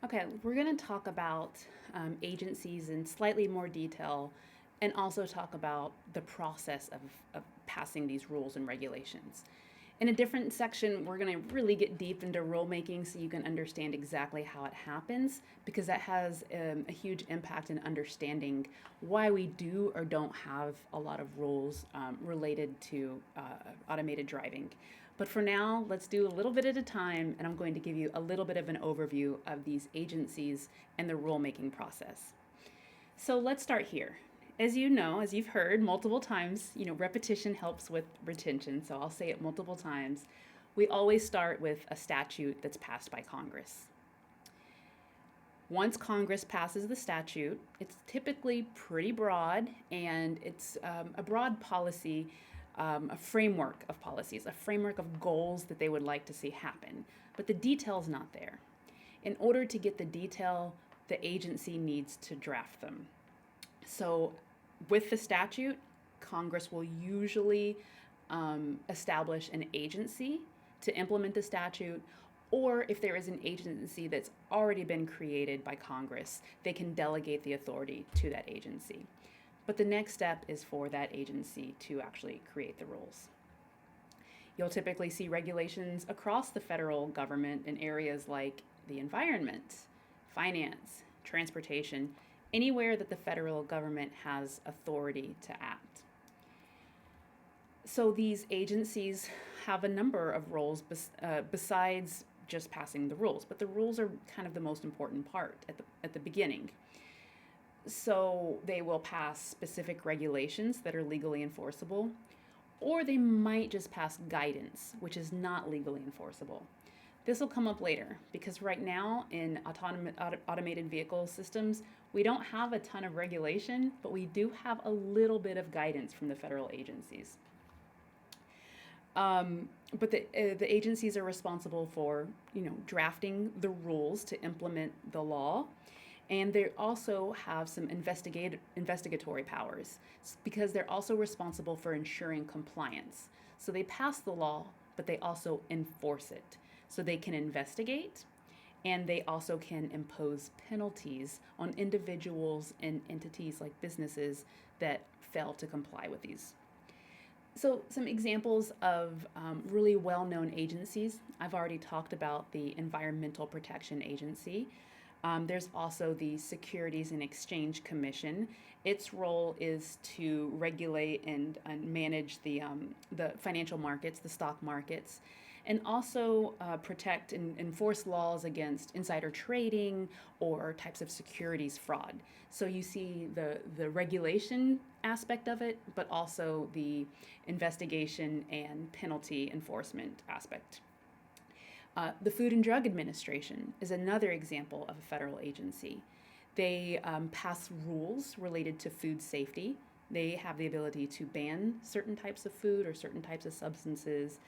Okay, we're going to talk about agencies in slightly more detail and also talk about the process of passing these rules and regulations. In a different section, we're going to really get deep into rulemaking so you can understand exactly how it happens, because that has a huge impact in understanding why we do or don't have a lot of rules related to automated driving. But for now, let's do a little bit at a time, and I'm going to give you a little bit of an overview of these agencies and the rulemaking process. So let's start here. As you know, as you've heard multiple times, repetition helps with retention, so I'll say it multiple times. We always start with a statute that's passed by Congress. Once Congress passes the statute, it's typically pretty broad, and it's a broad policy, a framework of policies, a framework of goals that they would like to see happen. But the detail's not there. In order to get the detail, the agency needs to draft them. So, with the statute, Congress will usually establish an agency to implement the statute, or if there is an agency that's already been created by Congress, they can delegate the authority to that agency. But the next step is for that agency to actually create the rules. You'll typically see regulations across the federal government in areas like the environment, finance, transportation, anywhere that the federal government has authority to act. So these agencies have a number of roles besides just passing the rules, but the rules are kind of the most important part at the beginning. So they will pass specific regulations that are legally enforceable, or they might just pass guidance, which is not legally enforceable. This will come up later because right now in automated vehicle systems, we don't have a ton of regulation, but we do have a little bit of guidance from the federal agencies. But the agencies are responsible for drafting the rules to implement the law, and they also have some investigatory powers because they're also responsible for ensuring compliance. So they pass the law, but they also enforce it. So they can investigate, and they also can impose penalties on individuals and entities like businesses that fail to comply with these. So, some examples of really well known agencies. I've already talked about the Environmental Protection Agency. There's also the Securities and Exchange Commission. Its role is to regulate and manage the financial markets, the stock markets, and also protect and enforce laws against insider trading or types of securities fraud. So you see the regulation aspect of it, but also the investigation and penalty enforcement aspect. The Food and Drug Administration is another example of a federal agency. They pass rules related to food safety. They have the ability to ban certain types of food or certain types of substances.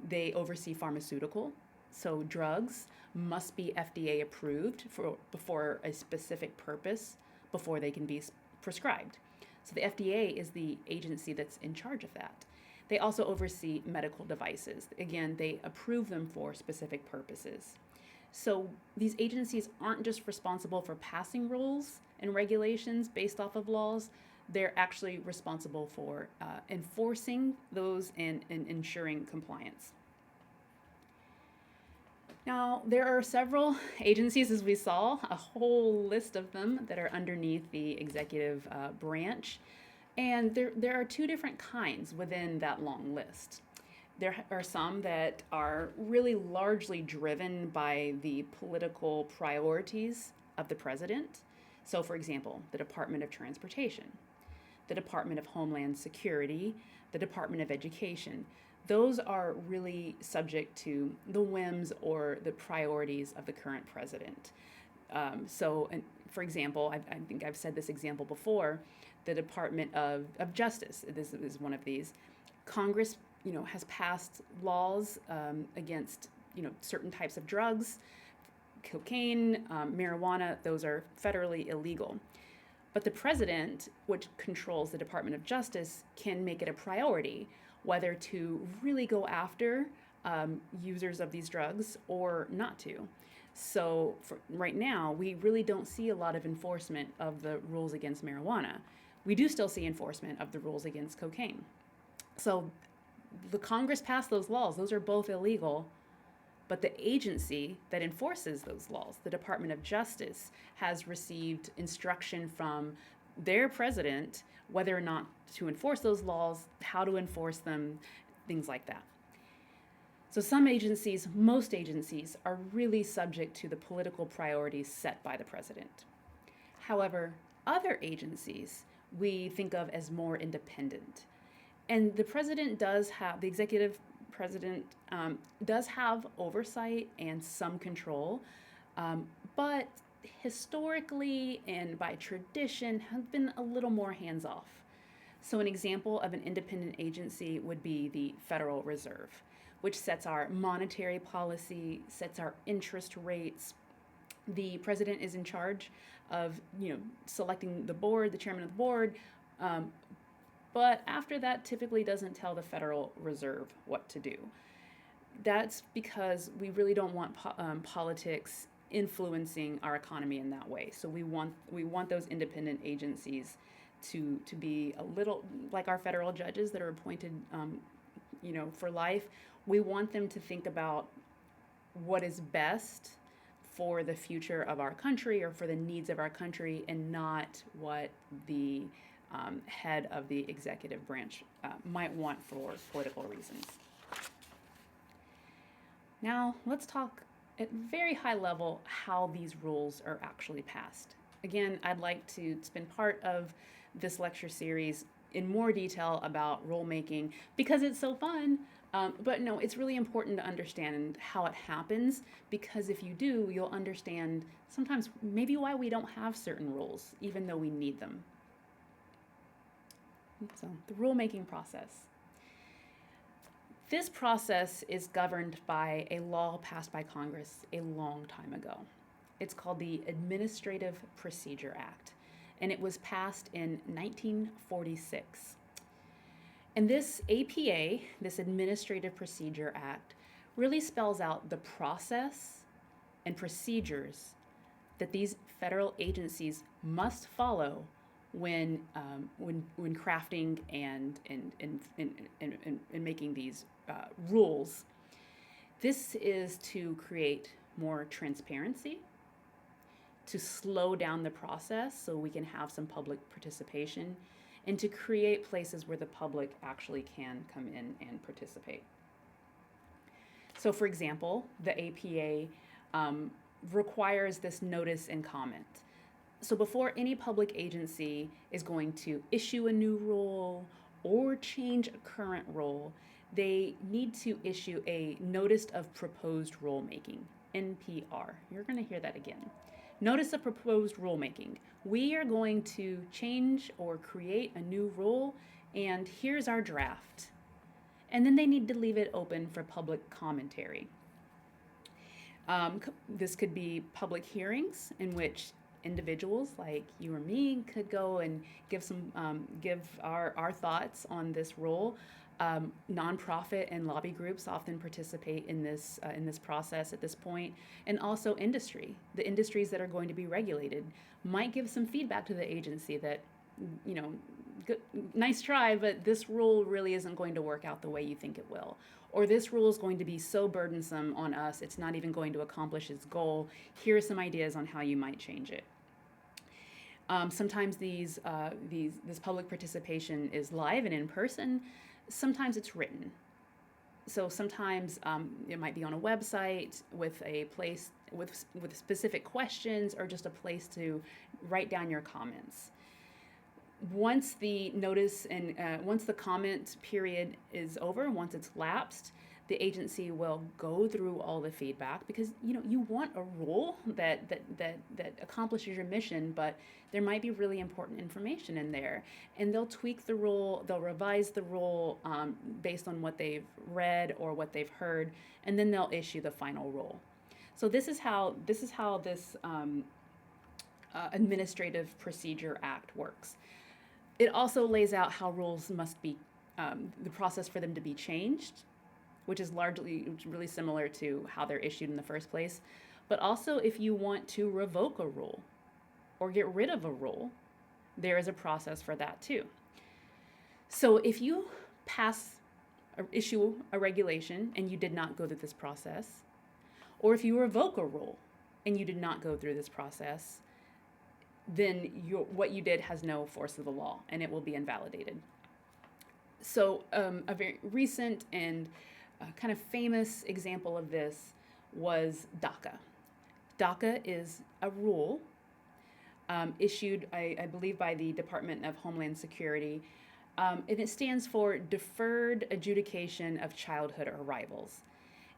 They oversee pharmaceutical, so drugs must be FDA approved before a specific purpose before they can be prescribed. So the FDA is the agency that's in charge of that. They also oversee medical devices. Again, they approve them for specific purposes. So these agencies aren't just responsible for passing rules and regulations based off of laws, they're actually responsible for enforcing those and ensuring compliance. Now, there are several agencies, as we saw, a whole list of them that are underneath the executive branch. And there are two different kinds within that long list. There are some that are really largely driven by the political priorities of the president. So, for example, the Department of Transportation, the Department of Homeland Security, the Department of Education. Those are really subject to the whims or the priorities of the current president. For example, I think I've said this example before, the Department of Justice, this is one of these. Congress, has passed laws against, certain types of drugs, cocaine, marijuana, those are federally illegal. But the president, which controls the Department of Justice, can make it a priority whether to really go after users of these drugs or not to. So for right now, we really don't see a lot of enforcement of the rules against marijuana. We do still see enforcement of the rules against cocaine. So the Congress passed those laws. Those are both illegal. But the agency that enforces those laws, the Department of Justice, has received instruction from their president whether or not to enforce those laws, how to enforce them, things like that. So some agencies, most agencies, are really subject to the political priorities set by the president. However, other agencies we think of as more independent. And the president does have, the executive president does have oversight and some control, but historically and by tradition have been a little more hands off. So, an example of an independent agency would be the Federal Reserve, which sets our monetary policy, sets our interest rates. The president is in charge of, selecting the board, the chairman of the board, but after that, typically doesn't tell the Federal Reserve what to do. That's because we really don't want politics influencing our economy in that way. So we want those independent agencies to be a little like our federal judges that are appointed, for life. We want them to think about what is best for the future of our country or for the needs of our country, and not what the head of the executive branch might want for political reasons. Now, let's talk at very high level how these rules are actually passed. Again, I'd like to spend part of this lecture series in more detail about rulemaking because it's so fun. But no, it's really important to understand how it happens, because if you do, you'll understand sometimes maybe why we don't have certain rules, even though we need them. So, the rulemaking process. This process is governed by a law passed by Congress a long time ago. It's called the Administrative Procedure Act, and it was passed in 1946. And this APA, this Administrative Procedure Act, really spells out the process and procedures that these federal agencies must follow when crafting and making these rules. This is to create more transparency, to slow down the process so we can have some public participation, and to create places where the public actually can come in and participate. So, for example, the APA requires this notice and comment. So before any public agency is going to issue a new rule or change a current rule, they need to issue a Notice of Proposed Rulemaking, NPR. You're going to hear that again. Notice of Proposed Rulemaking. We are going to change or create a new rule, and here's our draft. And then they need to leave it open for public commentary. This could be public hearings in which individuals like you or me could go and give our thoughts on this rule. Nonprofit and lobby groups often participate in this process at this point, and also industry. The industries that are going to be regulated might give some feedback to the agency that, good, nice try, but this rule really isn't going to work out the way you think it will. Or this rule is going to be so burdensome on us, it's not even going to accomplish its goal. Here are some ideas on how you might change it. Sometimes this public participation is live and in person. Sometimes it's written. So sometimes it might be on a website with a place with specific questions, or just a place to write down your comments. Once the notice and once the comment period is over, once it's lapsed, the agency will go through all the feedback, because you want a rule that accomplishes your mission, but there might be really important information in there, and they'll tweak the rule, they'll revise the rule based on what they've read or what they've heard, and then they'll issue the final rule. So this is how this Administrative Procedure Act works. It also lays out how rules must be, the process for them to be changed, which is really similar to how they're issued in the first place. But also, if you want to revoke a rule or get rid of a rule, there is a process for that too. So if you issue a regulation and you did not go through this process, or if you revoke a rule and you did not go through this process, then what you did has no force of the law and it will be invalidated. So a very recent and kind of famous example of this was DACA. DACA is a rule issued, I believe, by the Department of Homeland Security, and it stands for Deferred Adjudication of Childhood Arrivals.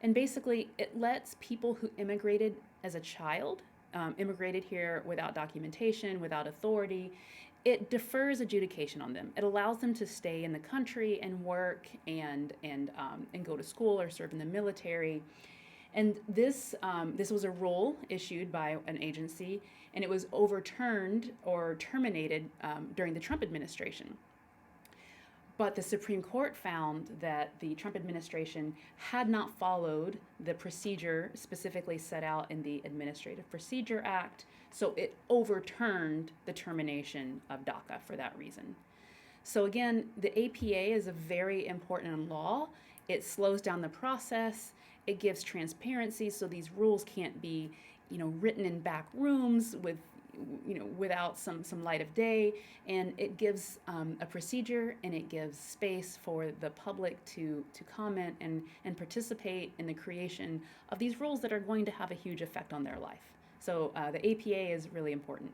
And basically, it lets people who immigrated as a child, immigrated here without documentation, without authority, it defers adjudication on them. It allows them to stay in the country and work and go to school or serve in the military. And this was a rule issued by an agency, and it was overturned or terminated during the Trump administration. But the Supreme Court found that the Trump administration had not followed the procedure specifically set out in the Administrative Procedure Act, so it overturned the termination of DACA for that reason. So again, the APA is a very important law. It slows down the process. It gives transparency, so these rules can't be, written in back rooms without some light of day, and it gives a procedure and it gives space for the public to comment and participate in the creation of these rules that are going to have a huge effect on their life. So the APA is really important.